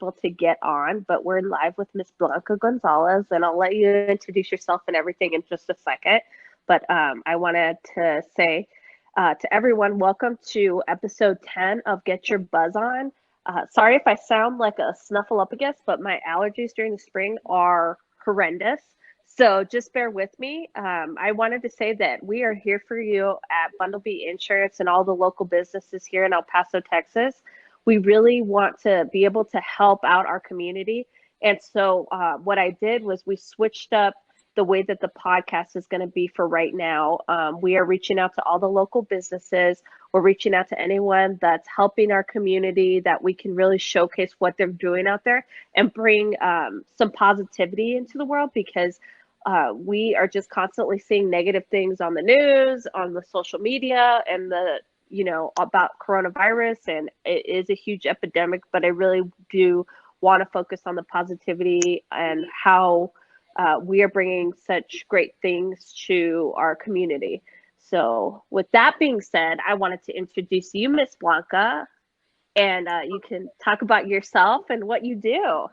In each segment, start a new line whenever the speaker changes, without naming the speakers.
able to get on, but we're live with Miss Blanca Gonzalez, and I'll let you introduce yourself and everything in just a second. But I wanted to say to everyone, welcome to episode 10 of Get Your Buzz On. Sorry if I sound like a snuffleupagus, but my allergies during the spring are horrendous. So just bear with me. I wanted to say that we are here for you at Bundlebee Insurance and all the local businesses here in El Paso, Texas. We really want to be able to help out our community. And so what I did was we switched up the way that the podcast is going to be for right now. We are reaching out to all the local businesses. We're reaching out to anyone that's helping our community, that we can really showcase what they're doing out there and bring some positivity into the world, because we are just constantly seeing negative things on the news, on the social media, and about coronavirus, and it is a huge epidemic, but I really do want to focus on the positivity and how we are bringing such great things to our community. So with that being said, I wanted to introduce you, Miss Blanca, and you can talk about yourself and what you do.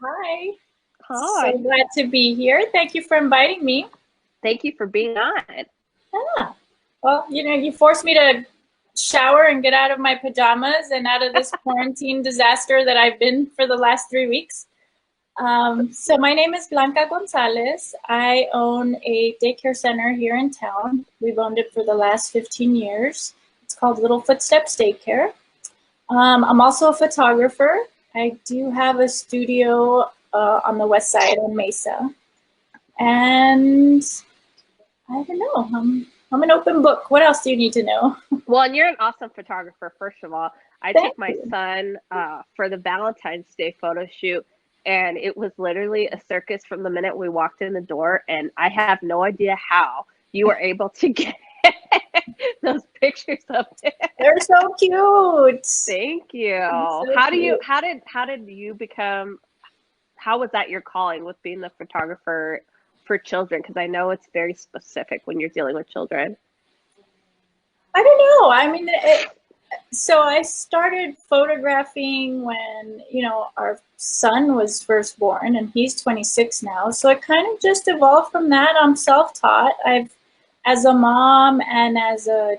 Hi.
Hi.
So glad to be here. Thank you for inviting me.
Thank you for being on.
Ah, well, you forced me to shower and get out of my pajamas and out of this quarantine disaster that I've been for the last 3 weeks. So my name is Blanca Gonzalez. I own a daycare center here in town. We've owned it for the last 15 years. It's called Little Footsteps Daycare. I'm also a photographer. I do have a studio on the west side on Mesa. And I don't know, I'm an open book. What else do you need to know?
Well, and you're an awesome photographer, first of all. I
Thank
took my
you.
son for the Valentine's Day photo shoot, and it was literally a circus from the minute we walked in the door, and I have no idea how you were able to get those pictures of it.
They're so cute.
Thank you.
So
How did you become, how was that your calling with being the photographer for children? Because I know it's very specific when you're dealing with children.
I don't know. I mean, so I started photographing when, our son was first born, and he's 26 now. So it kind of just evolved from that. I'm self-taught. As a mom and as a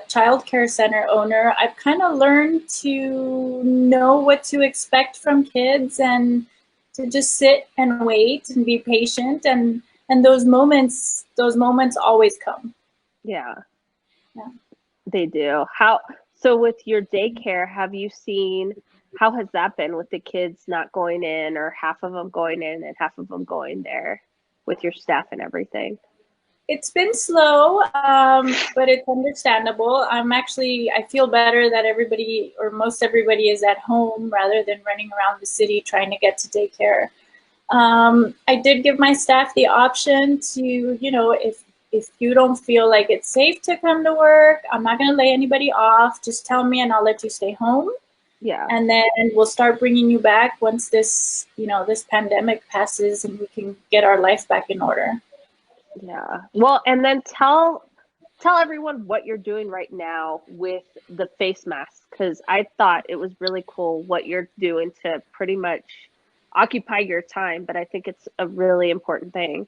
child care center owner, I've kind of learned to know what to expect from kids and to just sit and wait and be patient, and those moments always come.
Yeah.
Yeah.
They do. So with your daycare, have you seen, how has that been with the kids not going in, or half of them going in and half of them going there with your staff and everything?
It's been slow, but it's understandable. I feel better that everybody, or most everybody, is at home rather than running around the city trying to get to daycare. I did give my staff the option to, if you don't feel like it's safe to come to work, I'm not going to lay anybody off. Just tell me and I'll let you stay home.
Yeah.
And then we'll start bringing you back once this pandemic passes and we can get our life back in order.
Yeah. Well, and then tell everyone what you're doing right now with the face masks, because I thought it was really cool what you're doing to pretty much occupy your time, but I think it's a really important thing.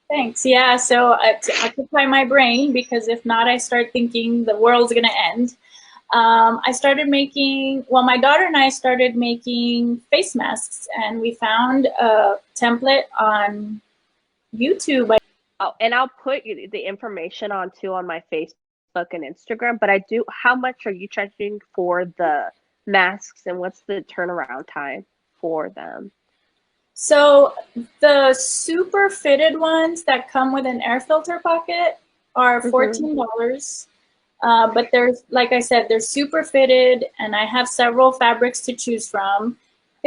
Thanks. Yeah, so to occupy my brain, because if not, I start thinking the world's going to end. My daughter and I started making face masks, and we found a template on YouTube.
Oh, and I'll put the information on my Facebook and Instagram, but how much are you charging for the masks, and what's the turnaround time for them?
So the super fitted ones that come with an air filter pocket are $14. But like I said, they're super fitted, and I have several fabrics to choose from.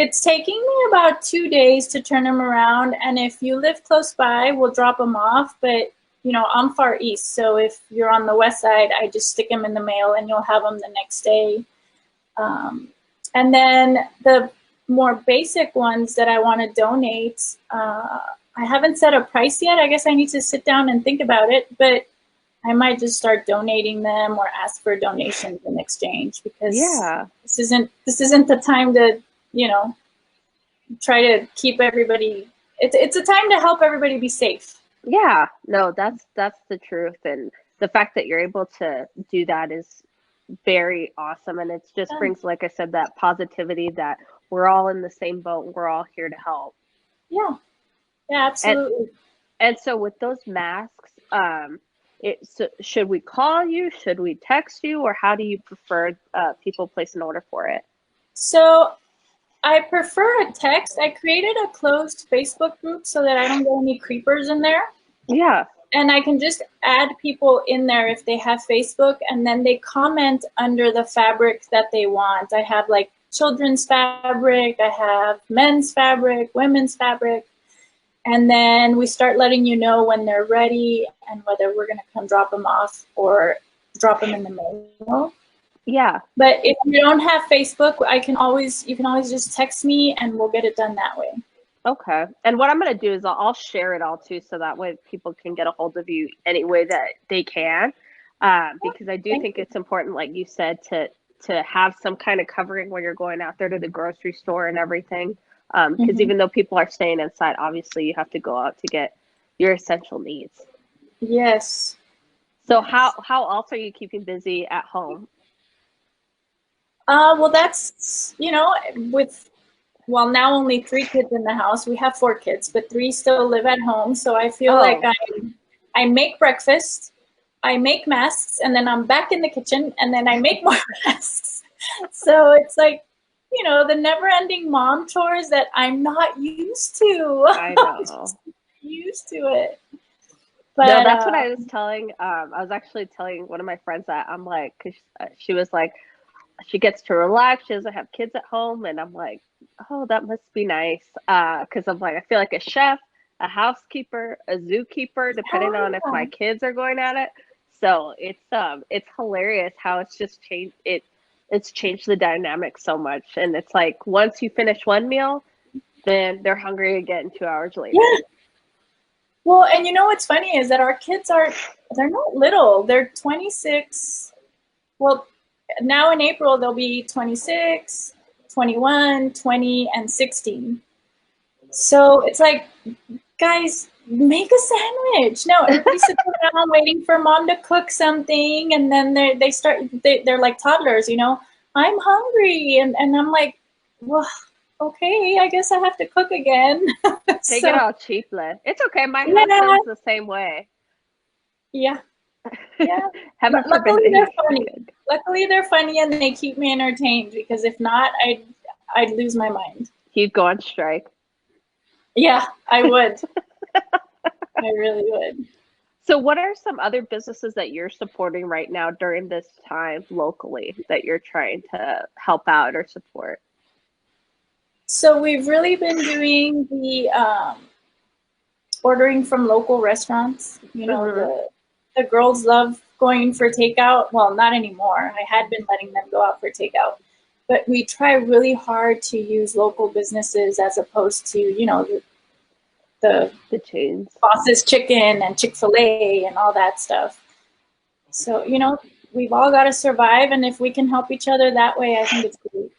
It's taking me about 2 days to turn them around, and if you live close by, we'll drop them off. But I'm far east, so if you're on the west side, I just stick them in the mail, and you'll have them the next day. And then the more basic ones that I want to donate, I haven't set a price yet. I guess I need to sit down and think about it, but I might just start donating them or ask for donations in exchange, because this isn't the time to, try to keep everybody. It's a time to help everybody be safe.
Yeah, no, that's the truth, and the fact that you're able to do that is very awesome, and it just brings, like I said, that positivity that we're all in the same boat and we're all here to help.
Yeah, absolutely.
And so with those masks, should we call you? Should we text you? Or how do you prefer people place an order for it?
So I prefer a text. I created a closed Facebook group so that I don't get any creepers in there.
Yeah.
And I can just add people in there if they have Facebook, and then they comment under the fabric that they want. I have like children's fabric, I have men's fabric, women's fabric. And then we start letting you know when they're ready and whether we're going to come drop them off or drop them in the mail.
Yeah.
But if you don't have Facebook, you can always just text me and we'll get it done that way.
Okay. And what I'm going to do is I'll share it all too, so that way people can get a hold of you any way that they can. Because I do think it's important, like you said, to have some kind of covering when you're going out there to the grocery store and everything. Because even though people are staying inside, obviously you have to go out to get your essential needs.
Yes.
So how else are you keeping busy at home?
Well, that's, with, well, now only 3 kids in the house. We have 4 kids, but 3 still live at home. So I feel like I make breakfast, I make masks, and then I'm back in the kitchen, and then I make more masks. So it's like, the never-ending mom chores that I'm not used to.
I know.
Used to it. But,
no, that's what I was telling. I was actually telling one of my friends that I'm like, because she was like, she gets to relax. She doesn't have kids at home, and I'm like, oh, that must be nice. Because I'm like, I feel like a chef, a housekeeper, a zookeeper, depending on if my kids are going at it. So it's hilarious how it's just changed. It's changed the dynamic so much, and it's like once you finish one meal, then they're hungry again 2 hours later.
Yeah. Well, and what's funny is that our kids they're not little. They're 26. Well, now in April they'll be 26, 21, 20, and 16. So it's like, guys, make a sandwich. No, everybody sits around waiting for mom to cook something, and then they're like toddlers, I'm hungry, and I'm like, well, okay, I guess I have to cook again.
Take it all cheaply. It's okay. My husband's the same way.
Yeah. Yeah. Luckily they're funny. Luckily they're funny and they keep me entertained, because if not, I'd lose my mind.
You'd go on strike.
Yeah, I would. I really would.
So what are some other businesses that you're supporting right now during this time locally that you're trying to help out or support?
So we've really been doing the ordering from local restaurants. The girls love going for takeout. Well, not anymore. I had been letting them go out for takeout. But we try really hard to use local businesses as opposed to, the
chains.
Boss's Chicken and Chick-fil-A and all that stuff. So, we've all got to survive. And if we can help each other that way, I think it's great.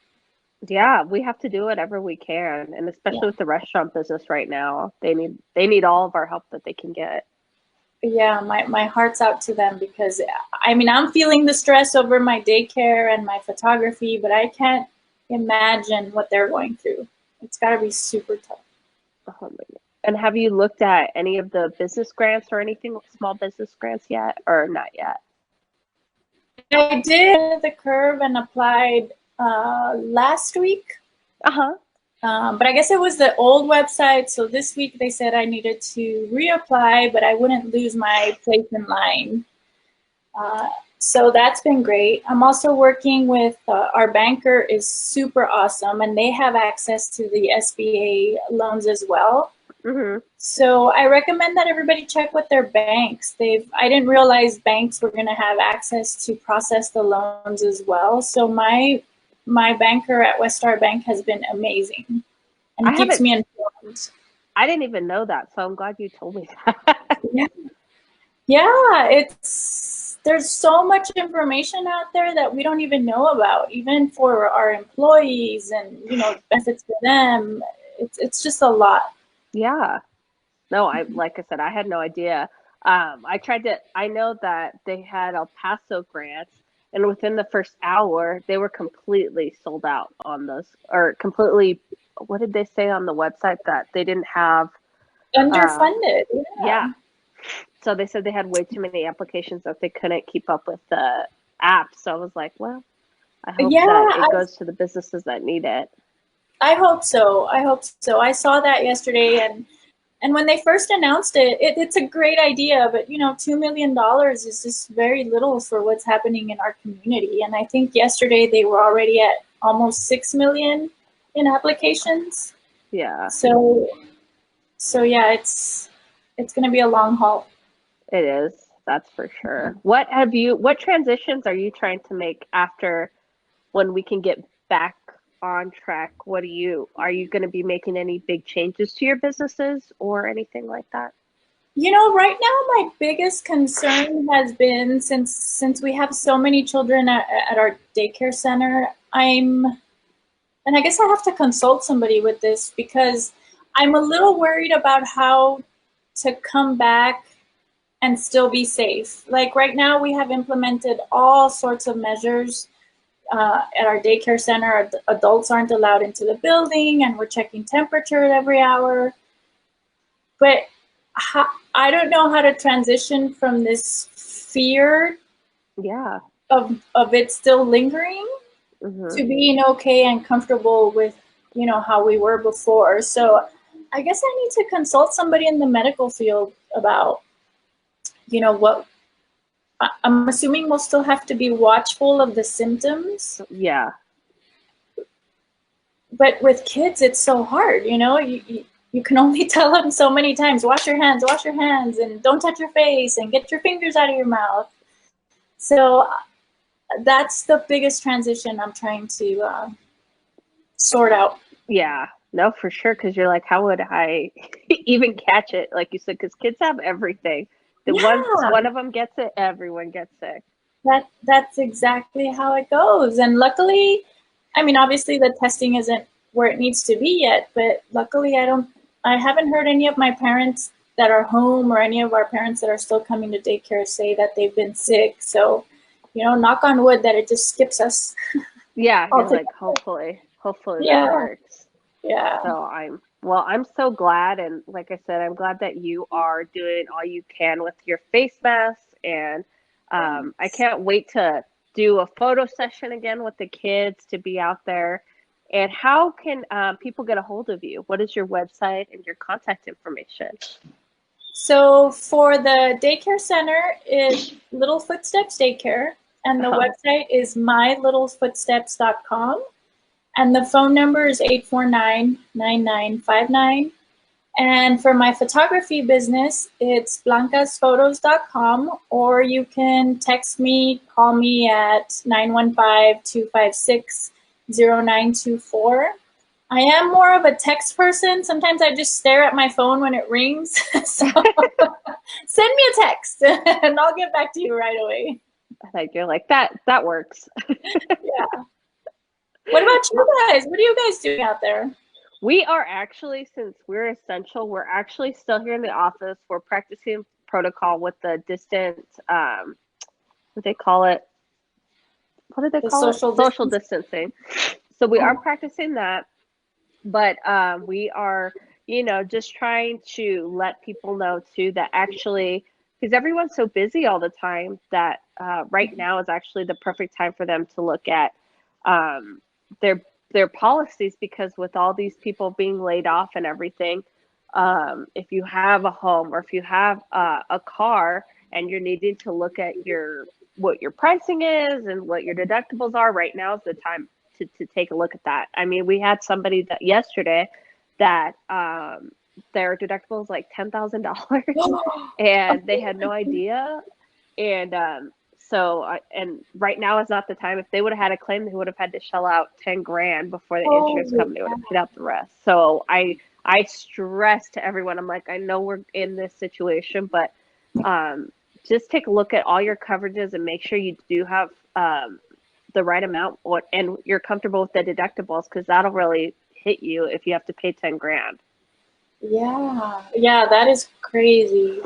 Yeah, we have to do whatever we can. And especially with the restaurant business right now, they need all of our help that they can get.
Yeah, my heart's out to them, because I'm feeling the stress over my daycare and my photography, but I can't imagine what they're going through. It's got to be super tough.
Oh my God. And have you looked at any of the business grants or anything, small business grants yet, or not yet?
I did the curve and applied last week. But I guess it was the old website. So this week they said I needed to reapply, but I wouldn't lose my place in line. So that's been great. I'm also working with our banker is super awesome, and they have access to the SBA loans as well. So I recommend that everybody check with their banks. I didn't realize banks were going to have access to process the loans as well. So my banker at Westar Bank has been amazing, and keeps me informed.
I didn't even know that, so I'm glad you told me that.
Yeah, there's so much information out there that we don't even know about, even for our employees and, benefits for them. It's just a lot.
Yeah. No, like I said, I had no idea. I know that they had El Paso grants, and within the first hour, they were completely sold out on those, or completely, what did they say on the website that they didn't have?
Underfunded,
Yeah.
yeah.
So they said they had way too many applications that they couldn't keep up with the app. So I was like, well, I hope
Yeah,
that it goes to the businesses that need it.
I hope so. I hope so. I saw that yesterday, and when they first announced it's a great idea, but $2 million is just very little for what's happening in our community. And I think yesterday they were already at almost 6 million in applications.
Yeah,
So yeah, it's going to be a long haul.
it is. That's for sure. What transitions are you trying to make after when we can get back on track? Are you going to be making any big changes to your businesses or anything like that?
Right now my biggest concern has been since we have so many children at our daycare center, and I guess I have to consult somebody with this because I'm a little worried about how to come back and still be safe. Like right now, we have implemented all sorts of measures at our daycare center. Adults aren't allowed into the building, and we're checking temperature every hour. But I don't know how to transition from this fear
Yeah.
of it still lingering
Hmm.
to being okay and comfortable with how we were before. So I guess I need to consult somebody in the medical field about what I'm assuming we'll still have to be watchful of the symptoms,
Yeah.
but with kids it's so hard. You can only tell them so many times, wash your hands, and don't touch your face, and get your fingers out of your mouth. So that's the biggest transition I'm trying to sort out.
Yeah. No, for sure. Because you're like, how would I even catch it? Like you said, because kids have everything. The once
Yeah,
one of them gets it, everyone gets sick.
that's exactly how it goes. And luckily, I mean, obviously the testing isn't where it needs to be yet, but luckily I haven't heard any of my parents that are home or any of our parents that are still coming to daycare say that they've been sick. So, knock on wood that it just skips us
Yeah, you're
altogether.
like, hopefully that
Yeah,
works.
yeah.
So I'm so glad, and like I said, I'm glad that you are doing all you can with your face mask, and I
Thanks.
can't wait to do a photo session again with the kids to be out there. And how can people get a hold of you? What is your website and your contact information?
So for the daycare center is Little Footsteps Daycare, and the website is mylittlefootsteps.com. And the phone number is 849-9959. And for my photography business, it's blancasphotos.com, or you can text me, call me at 915-256-0924. I am more of a text person. Sometimes I just stare at my phone when it rings. So send me a text and I'll get back to you right away.
Like you're like that works.
Yeah. What about you guys? What are you guys doing out there?
We are actually, since we're essential, we're actually still here in the office. We're practicing protocol with the distant, what they call it? What did they
The
call it?
social
Social
distance?
distancing. So we are practicing that, but we are, just trying to let people know too that actually, because everyone's so busy all the time that right now is actually the perfect time for them to look at um, their policies, because with all these people being laid off and everything, if you have a home or if you have a car and you're needing to look at what your pricing is and what your deductibles are, right now is the time to take a look at that. I mean, we had somebody that yesterday that their deductible is like $10,000 and they had no idea. And and right now is not the time. If they would have had a claim, they would have had to shell out 10 grand before the insurance
Holy
company would have
cow.
paid out the rest. So I stress to everyone, I'm like, I know we're in this situation, but um, just take a look at all your coverages and make sure you do have the right amount and you're comfortable with the deductibles, because that'll really hit you if you have to pay 10 grand.
Yeah, yeah, that is crazy.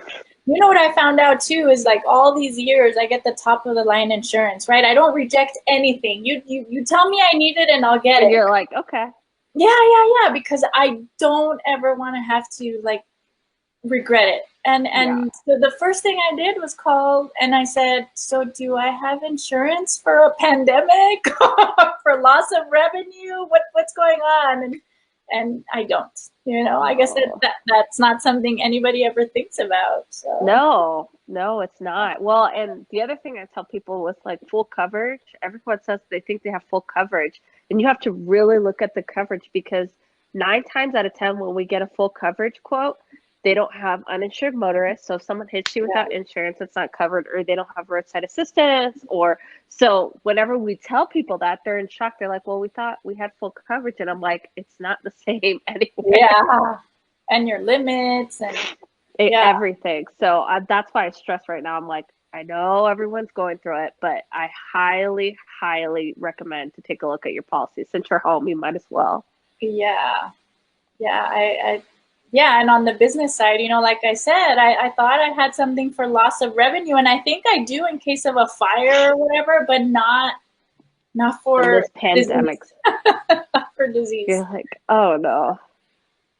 You know what I found out too is like all these years I get the top of the line insurance, right? I don't reject anything. You tell me I need it and I'll get
And
it.
you're like, okay.
Yeah, because I don't ever want to have to like regret it. And so the first thing I did was call and I said, so do I have insurance for a pandemic? For loss of revenue? What's going on? And I don't. I guess that's not something anybody ever thinks about. So.
No, it's not. Well, and the other thing I tell people with like full coverage, everyone says they think they have full coverage, and you have to really look at the coverage, because 9 times out of 10 when we get a full coverage quote, they don't have uninsured motorists. So if someone hits you without insurance, it's not covered, or they don't have roadside assistance. Or so whenever we tell people that, they're in shock. They're like, well, we thought we had full coverage. And I'm like, it's not the same anyway.
Yeah. And your limits and
everything. So that's why I stress right now. I'm like, I know everyone's going through it, but I highly, highly recommend to take a look at your policy. Since you're home, you might as well.
Yeah. Yeah, and on the business side, like I said, I thought I had something for loss of revenue, and I think I do in case of a fire or whatever, but not for
this pandemic.
Not for disease.
You're like, oh no.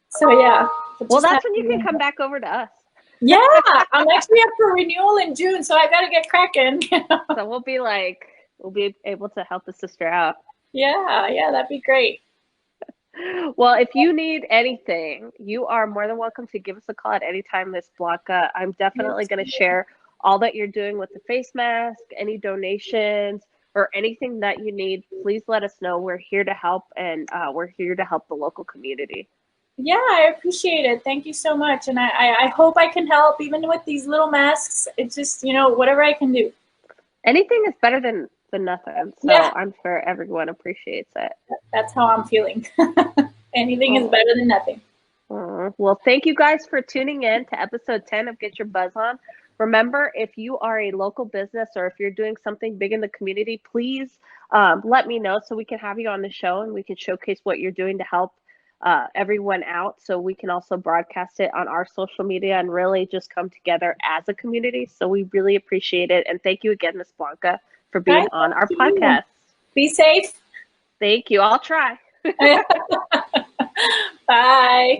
So yeah.
Well, that's when you can come back over to us.
Yeah, I'm actually up for renewal in June, so I got to get cracking.
So we'll be able to help the sister out.
Yeah, that'd be great.
Well, if you need anything, you are more than welcome to give us a call at any time, Miss Blanca. I'm definitely going to share all that you're doing with the face mask, any donations, or anything that you need. Please let us know. We're here to help, and we're here to help the local community.
Yeah, I appreciate it. Thank you so much. And I hope I can help, even with these little masks. It's just, whatever I can do.
Anything is better than nothing. So I'm sure everyone appreciates it.
That's how I'm feeling. Anything is better than nothing.
Well, thank you guys for tuning in to episode 10 of Get Your Buzz On. Remember, if you are a local business or if you're doing something big in the community, please let me know so we can have you on the show and we can showcase what you're doing to help everyone out, so we can also broadcast it on our social media and really just come together as a community. So we really appreciate it. And thank you again, Miss Blanca, for being on our podcast.
Be safe.
Thank you. I'll try.
Bye.
Bye.